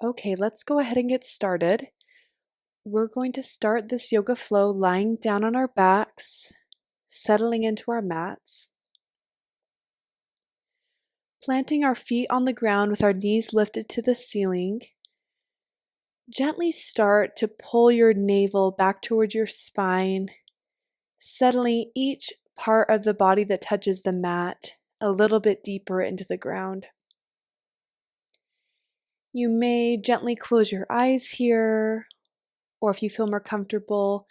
Okay, let's go ahead and get started. We're going to start this yoga flow lying down on our backs, settling into our mats. Planting our feet on the ground with our knees lifted to the ceiling. Gently start to pull your navel back towards your spine, settling each part of the body that touches the mat a little bit deeper into the ground. You may gently close your eyes here, or if you feel more comfortable,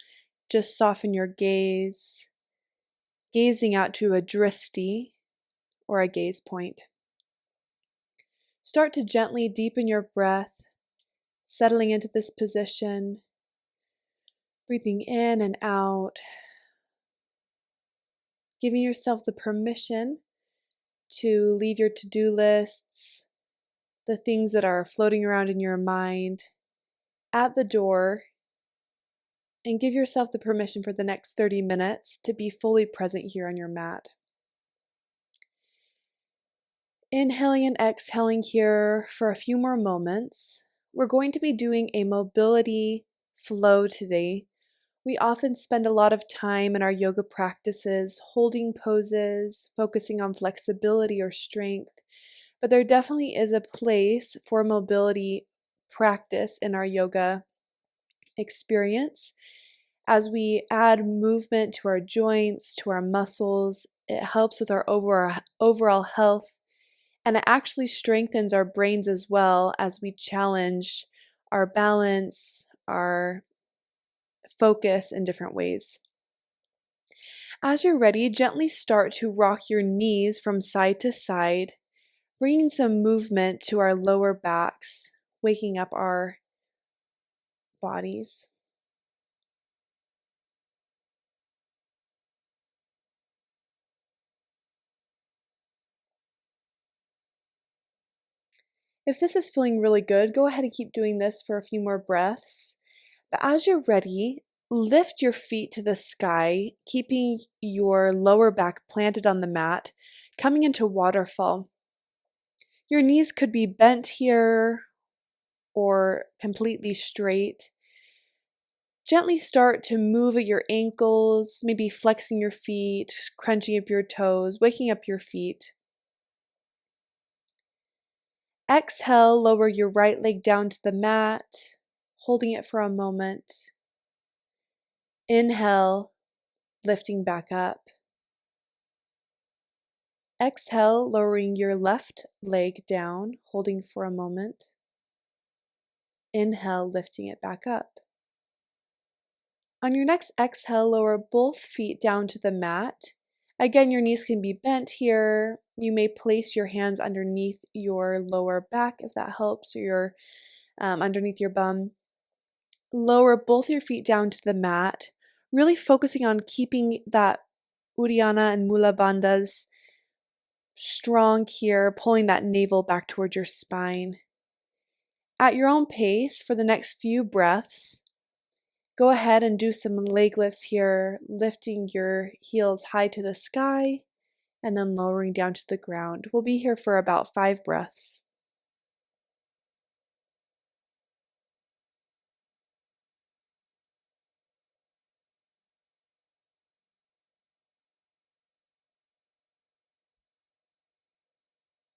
just soften your gaze, gazing out to a dristi or a gaze point. Start to gently deepen your breath, settling into this position, breathing in and out, giving yourself the permission to leave your to-do lists, the things that are floating around in your mind, at the door, and give yourself the permission for the next 30 minutes to be fully present here on your mat. Inhaling and exhaling here for a few more moments. We're going to be doing a mobility flow today. We often spend a lot of time in our yoga practices holding poses, focusing on flexibility or strength, but there definitely is a place for mobility practice in our yoga experience. As we add movement to our joints, to our muscles, it helps with our overall health, and it actually strengthens our brains as well as we challenge our balance, our focus in different ways. As you're ready, gently start to rock your knees from side to side, bringing some movement to our lower backs, waking up our bodies. If this is feeling really good, go ahead and keep doing this for a few more breaths. But as you're ready, lift your feet to the sky, keeping your lower back planted on the mat, coming into waterfall. Your knees could be bent here or completely straight. Gently start to move at your ankles, maybe flexing your feet, crunching up your toes, waking up your feet. Exhale, lower your right leg down to the mat, holding it for a moment. Inhale, lifting back up. Exhale, lowering your left leg down, holding for a moment. Inhale, lifting it back up. On your next exhale, lower both feet down to the mat. Again, your knees can be bent here. You may place your hands underneath your lower back if that helps, or your underneath your bum. Lower both your feet down to the mat, really focusing on keeping that Uddiyana and Mula bandhas strong here, pulling that navel back towards your spine. At your own pace for the next few breaths, go ahead and do some leg lifts here, lifting your heels high to the sky and then lowering down to the ground. We'll be here for about 5 breaths.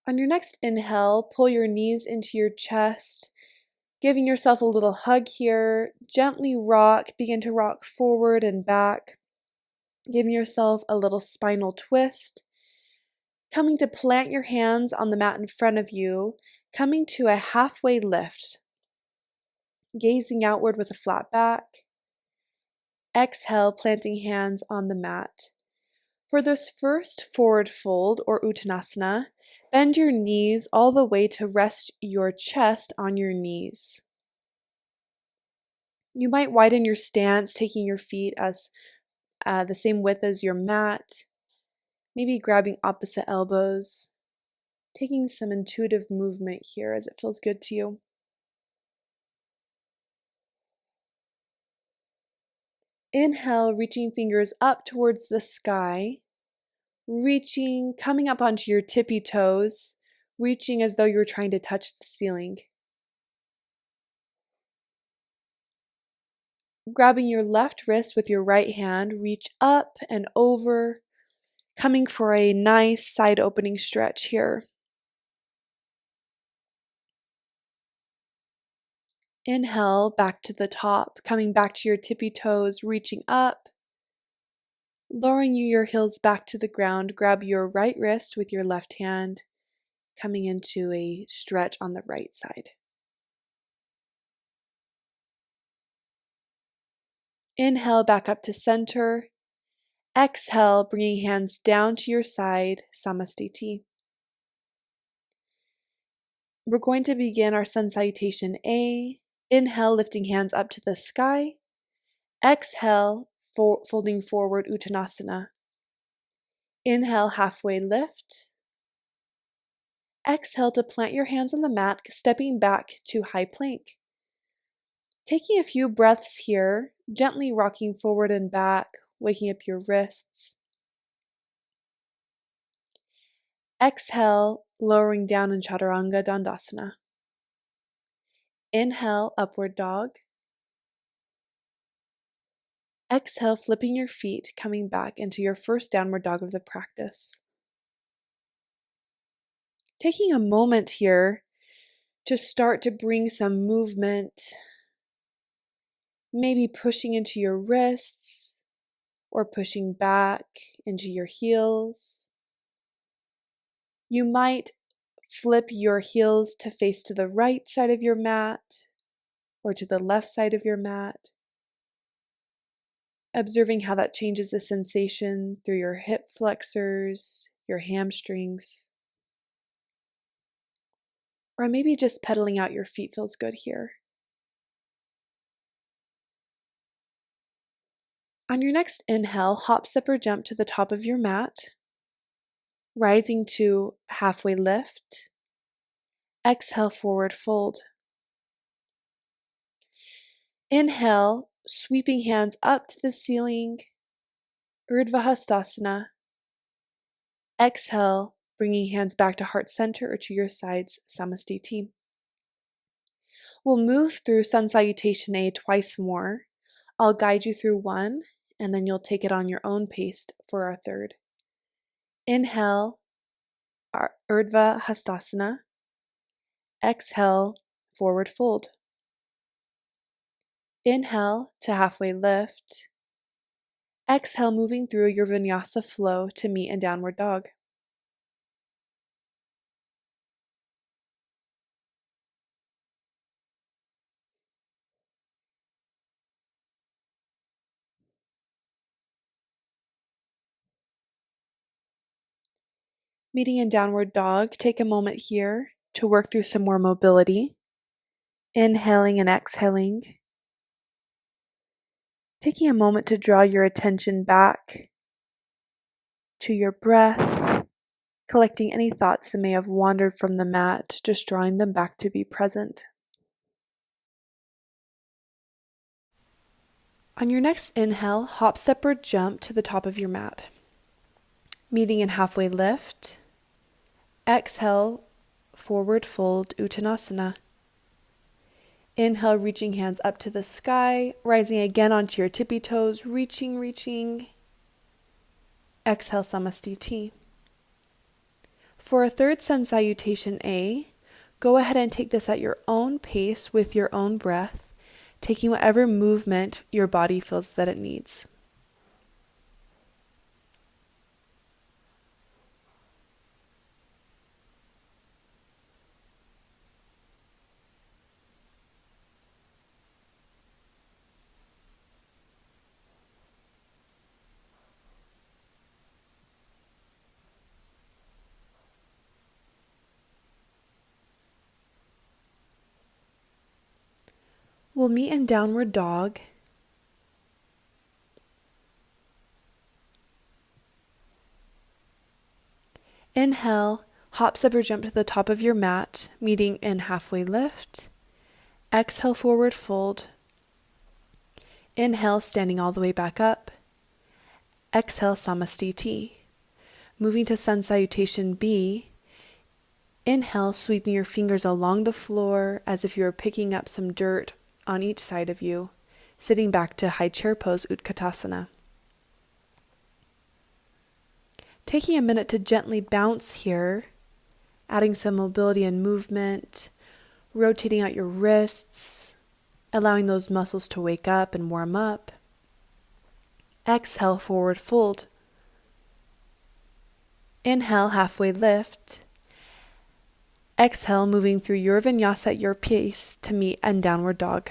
On your next inhale, pull your knees into your chest, giving yourself a little hug here. Gently rock, begin to rock forward and back, giving yourself a little spinal twist. Coming to plant your hands on the mat in front of you, coming to a halfway lift, gazing outward with a flat back. Exhale, planting hands on the mat. For this first forward fold or Uttanasana, bend your knees all the way to rest your chest on your knees. You might widen your stance, taking your feet as the same width as your mat, maybe grabbing opposite elbows, taking some intuitive movement here as it feels good to you. Inhale, reaching fingers up towards the sky, reaching, coming up onto your tippy toes, reaching as though you're trying to touch the ceiling. Grabbing your left wrist with your right hand, reach up and over, coming for a nice side opening stretch here. Inhale back to the top, coming back to your tippy toes, reaching up, lowering your heels back to the ground. Grab your right wrist with your left hand, coming into a stretch on the right side. Inhale back up to center. Exhale, bringing hands down to your side, Samastiti. We're going to begin our sun salutation A. Inhale, lifting hands up to the sky. Exhale, folding forward, Uttanasana. Inhale, halfway lift. Exhale to plant your hands on the mat, stepping back to high plank. Taking a few breaths here, gently rocking forward and back, waking up your wrists. Exhale, lowering down in Chaturanga Dandasana. Inhale, upward dog. Exhale, flipping your feet, coming back into your first downward dog of the practice. Taking a moment here to start to bring some movement, maybe pushing into your wrists or pushing back into your heels. You might flip your heels to face to the right side of your mat or to the left side of your mat, observing how that changes the sensation through your hip flexors, your hamstrings, or maybe just pedaling out your feet feels good here. On your next inhale, hop, step, or jump to the top of your mat, rising to halfway lift. Exhale, forward fold. Inhale, sweeping hands up to the ceiling, Urdhva Hastasana. Exhale, bringing hands back to heart center or to your sides, Samastiti. We'll move through Sun Salutation A twice more. I'll guide you through one, and then you'll take it on your own pace for our third. Inhale, Urdhva Hastasana. Exhale, forward fold. Inhale to halfway lift. Exhale, moving through your vinyasa flow to meet in downward dog. Meeting in downward dog, take a moment here to work through some more mobility. Inhaling and exhaling. Taking a moment to draw your attention back to your breath, collecting any thoughts that may have wandered from the mat, just drawing them back to be present. On your next inhale, hop, step, or jump to the top of your mat. Meeting in halfway lift. Exhale, forward fold, Uttanasana. Inhale, reaching hands up to the sky, rising again onto your tippy toes, reaching. Exhale, Samastiti. For a third Sun Salutation A, go ahead and take this at your own pace with your own breath, taking whatever movement your body feels that it needs. We'll meet in downward dog. Inhale, hop, step, or jump to the top of your mat, meeting in halfway lift. Exhale, forward fold. Inhale, standing all the way back up. Exhale, Samastiti. Moving to Sun Salutation B. Inhale, sweeping your fingers along the floor as if you were picking up some dirt on each side of you, sitting back to high chair pose, Utkatasana. Taking a minute to gently bounce here, adding some mobility and movement, rotating out your wrists, allowing those muscles to wake up and warm up. Exhale, forward fold. Inhale, halfway lift. Exhale, moving through your vinyasa at your pace to meet and downward dog.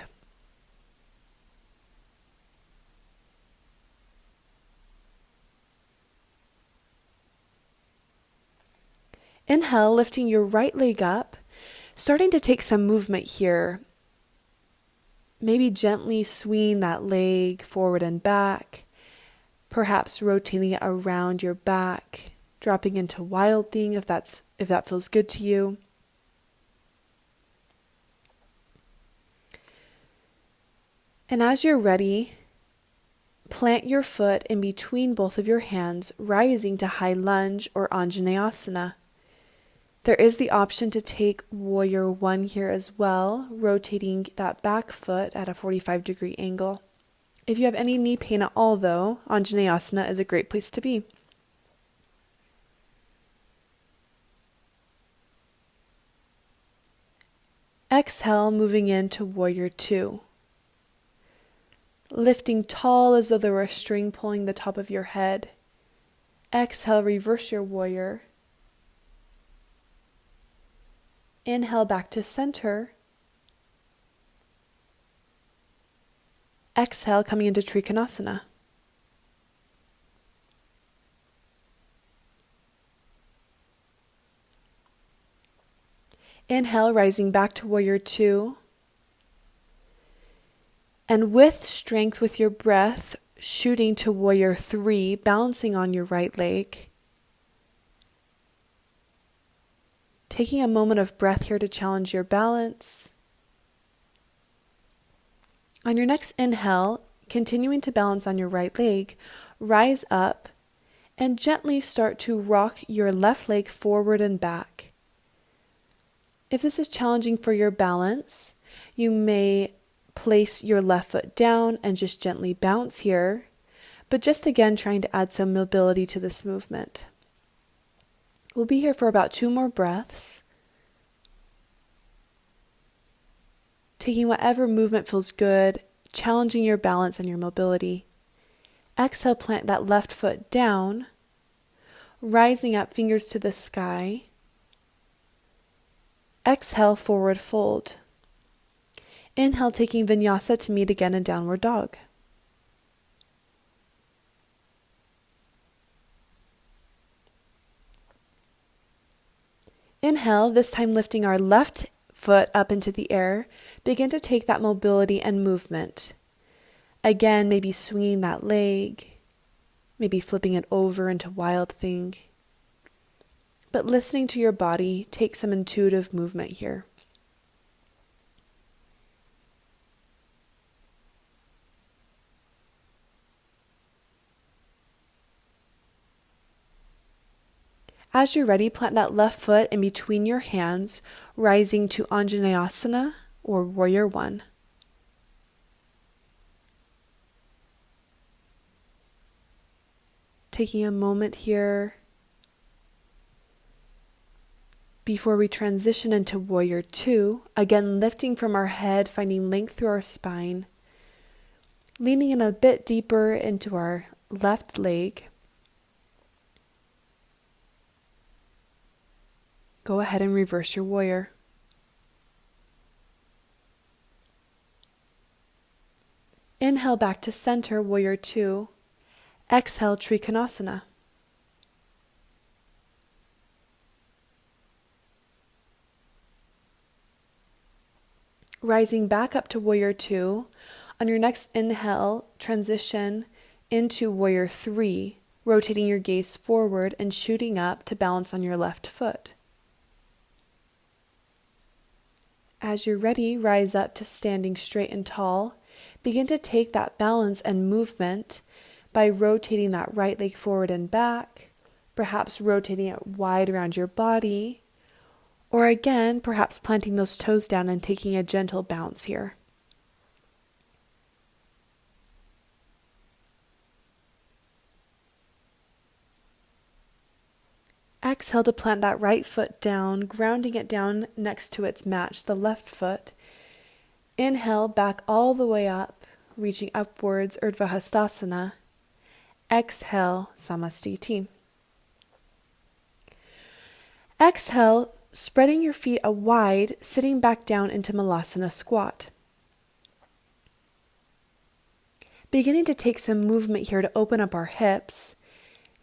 Inhale, lifting your right leg up, starting to take some movement here. Maybe gently swinging that leg forward and back, perhaps rotating it around your back, dropping into wild thing if that feels good to you. And as you're ready, plant your foot in between both of your hands, rising to high lunge or Anjaneyasana. There is the option to take warrior one here as well, rotating that back foot at a 45-degree angle. If you have any knee pain at all, though, Anjaneyasana is a great place to be. Exhale, moving into warrior two. Lifting tall as though there were a string pulling the top of your head. Exhale, reverse your warrior. Inhale back to center. Exhale, coming into Trikonasana. Inhale, rising back to warrior two. And with strength with your breath, shooting to warrior three, balancing on your right leg. Taking a moment of breath here to challenge your balance. On your next inhale, continuing to balance on your right leg, rise up and gently start to rock your left leg forward and back. If this is challenging for your balance, you may place your left foot down and just gently bounce here, but just again trying to add some mobility to this movement. We'll be here for about 2 more breaths. Taking whatever movement feels good, challenging your balance and your mobility. Exhale, plant that left foot down, rising up, fingers to the sky. Exhale, forward fold. Inhale, taking vinyasa to meet again in downward dog. Inhale, this time lifting our left foot up into the air. Begin to take that mobility and movement. Again, maybe swinging that leg, maybe flipping it over into wild thing. But listening to your body, take some intuitive movement here. As you're ready, plant that left foot in between your hands, rising to Anjaneyasana or warrior one. Taking a moment here before we transition into warrior two, again lifting from our head, finding length through our spine, leaning in a bit deeper into our left leg. Go ahead and reverse your warrior. Inhale back to center, warrior two. Exhale, Trikonasana. Rising back up to warrior two. On your next inhale, transition into warrior three, rotating your gaze forward and shooting up to balance on your left foot. As you're ready, rise up to standing straight and tall. Begin to take that balance and movement by rotating that right leg forward and back, perhaps rotating it wide around your body, or again, perhaps planting those toes down and taking a gentle bounce here. Exhale to plant that right foot down, grounding it down next to its match, the left foot. Inhale, back all the way up, reaching upwards, Urdhva Hastasana. Exhale, Samastiti. Exhale, spreading your feet wide, sitting back down into Malasana squat. Beginning to take some movement here to open up our hips,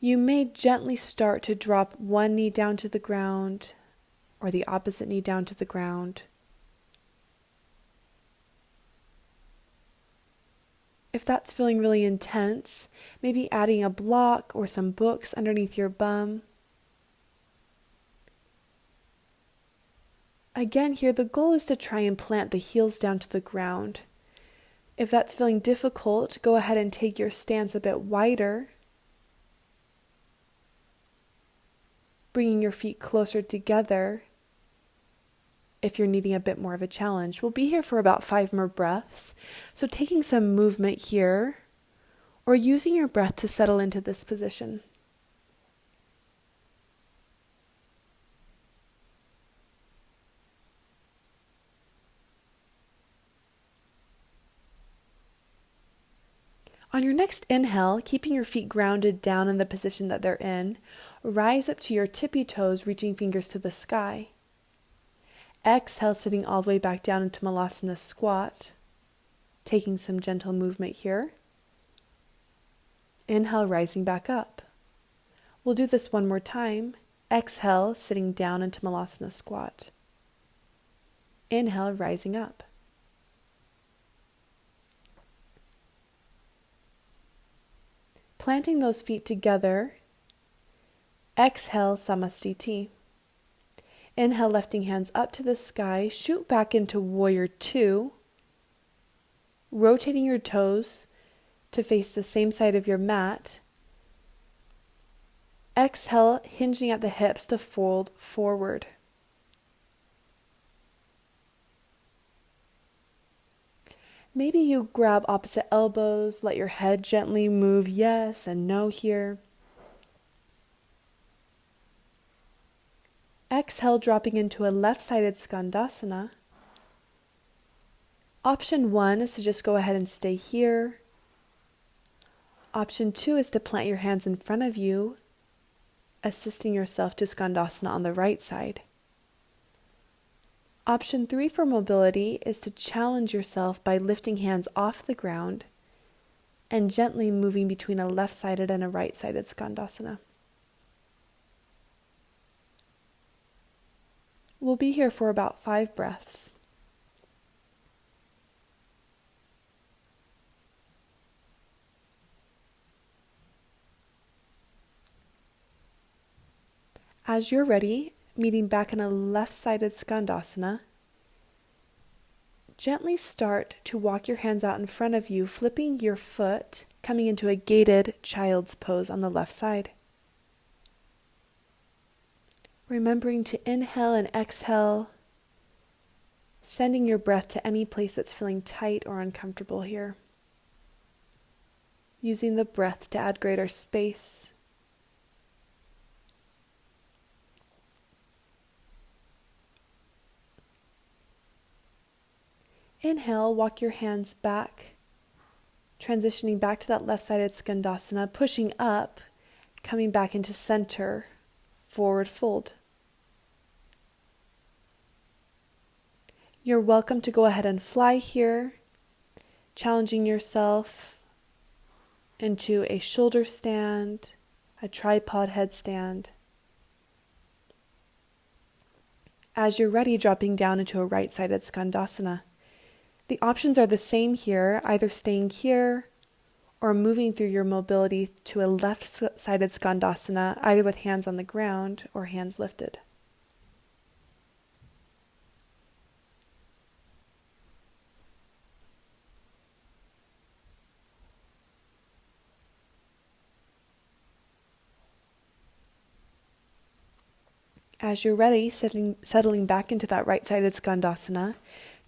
you may gently start to drop one knee down to the ground or the opposite knee down to the ground. If that's feeling really intense, maybe adding a block or some books underneath your bum. Again, here the goal is to try and plant the heels down to the ground. If that's feeling difficult, go ahead and take your stance a bit wider, bringing your feet closer together if you're needing a bit more of a challenge. We'll be here for about 5 more breaths, so taking some movement here or using your breath to settle into this position. On your next inhale, keeping your feet grounded down in the position that they're in, rise up to your tippy toes, reaching fingers to the sky. Exhale, sitting all the way back down into Malasana squat, taking some gentle movement here. Inhale, rising back up. We'll do this one more time. Exhale, sitting down into Malasana squat. Inhale, rising up. Planting those feet together. Exhale, Samastiti. Inhale, lifting hands up to the sky, shoot back into Warrior 2, rotating your toes to face the same side of your mat. Exhale, hinging at the hips to fold forward. Maybe you grab opposite elbows, let your head gently move yes and no here. Exhale, dropping into a left-sided Skandasana. Option 1 is to just go ahead and stay here. Option 2 is to plant your hands in front of you, assisting yourself to Skandasana on the right side. Option 3 for mobility is to challenge yourself by lifting hands off the ground and gently moving between a left-sided and a right-sided Skandasana. We'll be here for about 5 breaths. As you're ready, meeting back in a left-sided Skandasana, gently start to walk your hands out in front of you, flipping your foot, coming into a gated child's pose on the left side. Remembering to inhale and exhale, sending your breath to any place that's feeling tight or uncomfortable here. Using the breath to add greater space. Inhale, walk your hands back, transitioning back to that left-sided Skandasana, pushing up, coming back into center, forward fold. You're welcome to go ahead and fly here, challenging yourself into a shoulder stand, a tripod headstand. As you're ready, dropping down into a right-sided Skandasana. The options are the same here, either staying here or moving through your mobility to a left-sided Skandasana, either with hands on the ground or hands lifted. As you're ready, settling back into that right-sided Skandasana,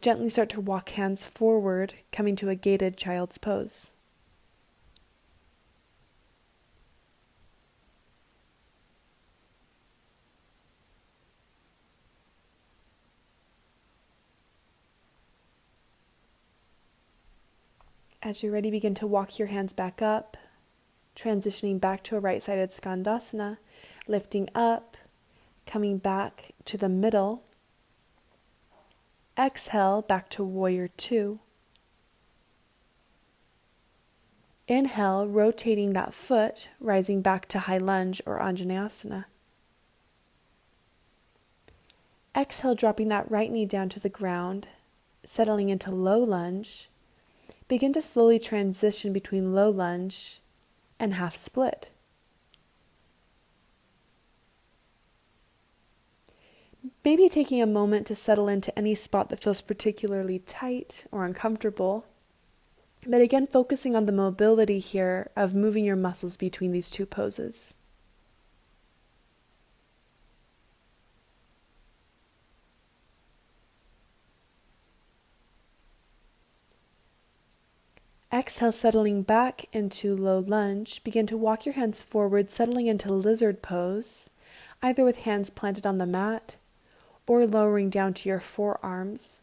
gently start to walk hands forward, coming to a gated child's pose. As you're ready, begin to walk your hands back up, transitioning back to a right-sided Skandasana, lifting up, coming back to the middle. Exhale, back to Warrior Two. Inhale, rotating that foot, rising back to High Lunge or Anjaneyasana. Exhale, dropping that right knee down to the ground, settling into Low Lunge. Begin to slowly transition between Low Lunge and Half Split. Maybe taking a moment to settle into any spot that feels particularly tight or uncomfortable. But again, focusing on the mobility here of moving your muscles between these two poses. Exhale, settling back into Low Lunge. Begin to walk your hands forward, settling into Lizard Pose, either with hands planted on the mat or lowering down to your forearms.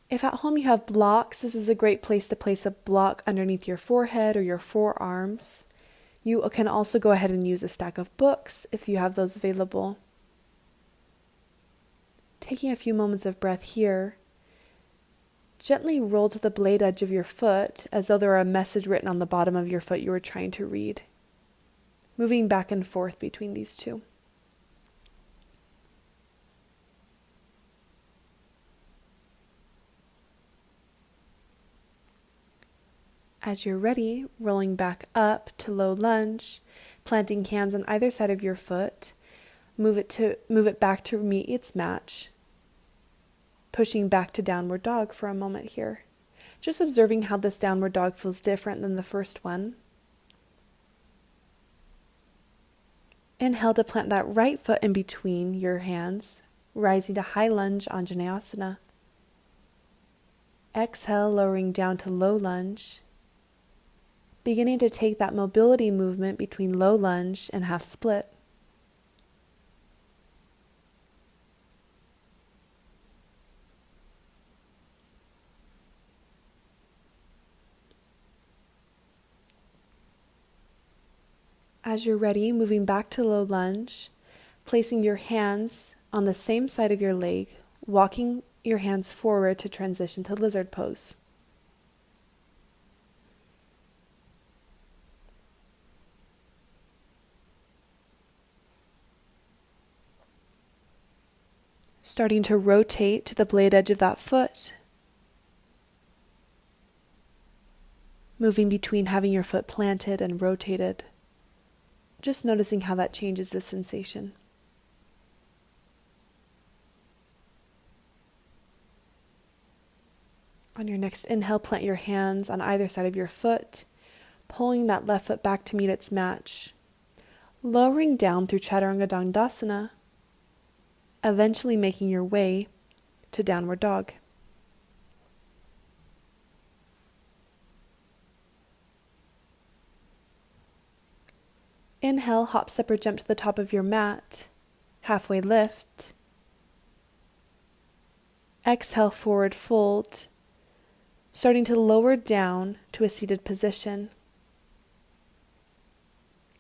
If at home you have blocks, this is a great place to place a block underneath your forehead or your forearms. You can also go ahead and use a stack of books if you have those available. Taking a few moments of breath here, gently roll to the blade edge of your foot as though there were a message written on the bottom of your foot you were trying to read. Moving back and forth between these two. As you're ready, rolling back up to Low Lunge, planting hands on either side of your foot, move it back to meet its match, pushing back to Downward Dog for a moment here. Just observing how this Downward Dog feels different than the first one. Inhale to plant that right foot in between your hands, rising to High Lunge Anjaneyasana. Exhale, lowering down to Low Lunge. Beginning to take that mobility movement between Low Lunge and Half Split. As you're ready, moving back to Low Lunge, placing your hands on the same side of your leg, walking your hands forward to transition to Lizard Pose. Starting to rotate to the blade edge of that foot. Moving between having your foot planted and rotated. Just noticing how that changes the sensation. On your next inhale, plant your hands on either side of your foot, pulling that left foot back to meet its match. Lowering down through Chaturanga Dandasana, eventually making your way to Downward Dog. Inhale, hop, step, or jump to the top of your mat, halfway lift. Exhale, forward fold, starting to lower down to a seated position.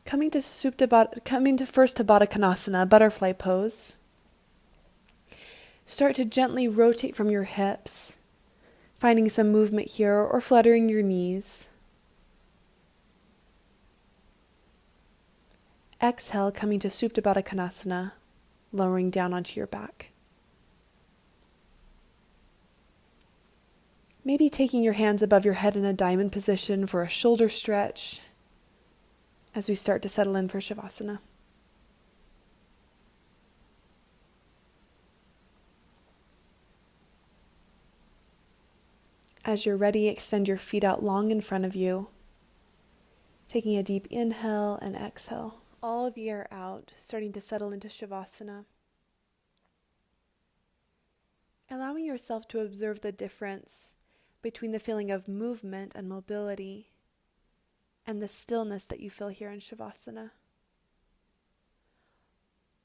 Coming to first Baddha Konasana, butterfly pose. Start to gently rotate from your hips, finding some movement here or fluttering your knees. Exhale, coming to Supta Baddha Konasana, lowering down onto your back. Maybe taking your hands above your head in a diamond position for a shoulder stretch as we start to settle in for Shavasana. As you're ready, extend your feet out long in front of you, taking a deep inhale and exhale. All of the air out, starting to settle into Shavasana. Allowing yourself to observe the difference between the feeling of movement and mobility and the stillness that you feel here in Shavasana.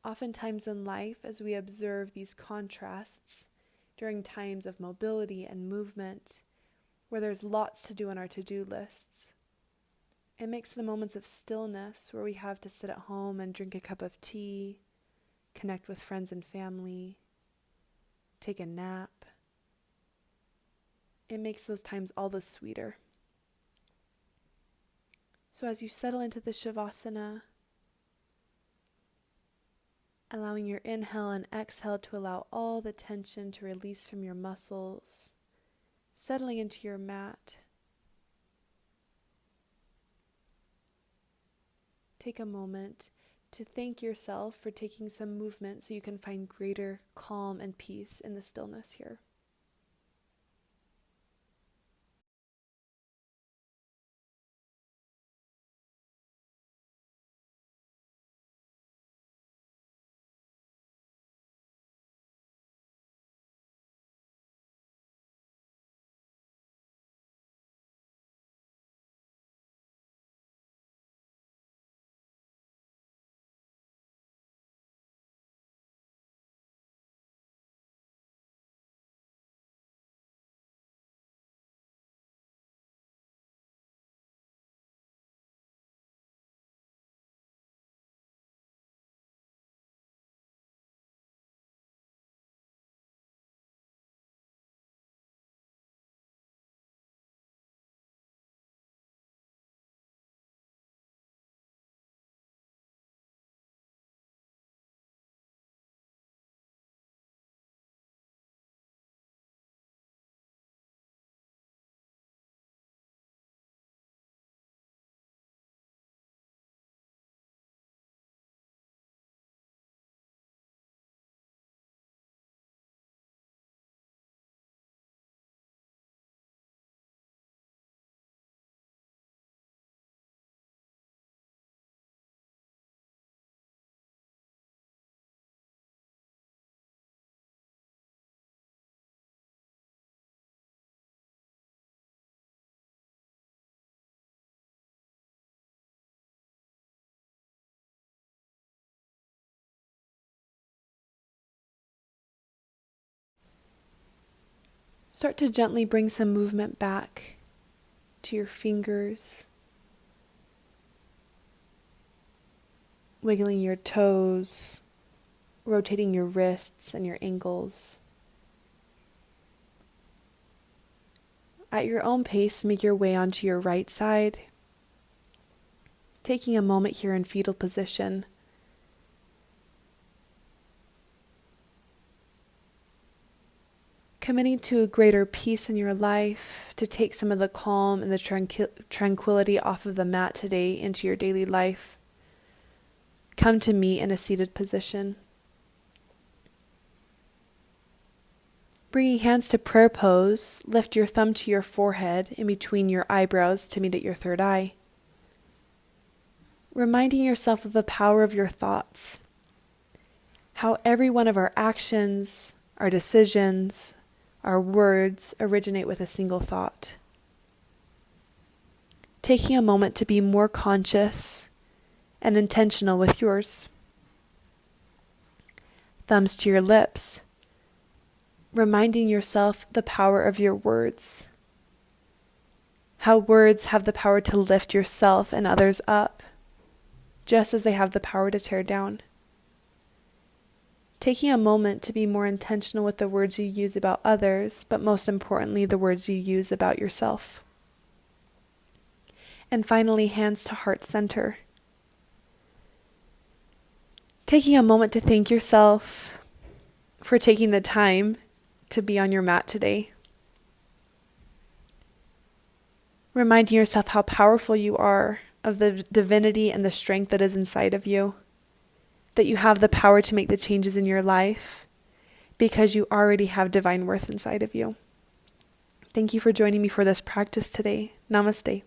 Oftentimes in life, as we observe these contrasts during times of mobility and movement, where there's lots to do on our to-do lists. It makes the moments of stillness where we have to sit at home and drink a cup of tea, connect with friends and family, take a nap. It makes those times all the sweeter. So as you settle into the Shavasana, allowing your inhale and exhale to allow all the tension to release from your muscles, settling into your mat. Take a moment to thank yourself for taking some movement so you can find greater calm and peace in the stillness here. Start to gently bring some movement back to your fingers, wiggling your toes, rotating your wrists and your ankles. At your own pace, make your way onto your right side, taking a moment here in fetal position. Committing to a greater peace in your life, to take some of the calm and the tranquility off of the mat today into your daily life. Come to me in a seated position. Bringing hands to prayer pose, lift your thumb to your forehead in between your eyebrows to meet at your third eye. Reminding yourself of the power of your thoughts, how every one of our actions, our decisions, our words originate with a single thought. Taking a moment to be more conscious and intentional with yours. Thumbs to your lips, reminding yourself the power of your words. How words have the power to lift yourself and others up, just as they have the power to tear down. Taking a moment to be more intentional with the words you use about others, but most importantly, the words you use about yourself. And finally, hands to heart center. Taking a moment to thank yourself for taking the time to be on your mat today. Reminding yourself how powerful you are, of the divinity and the strength that is inside of you. That you have the power to make the changes in your life because you already have divine worth inside of you. Thank you for joining me for this practice today. Namaste.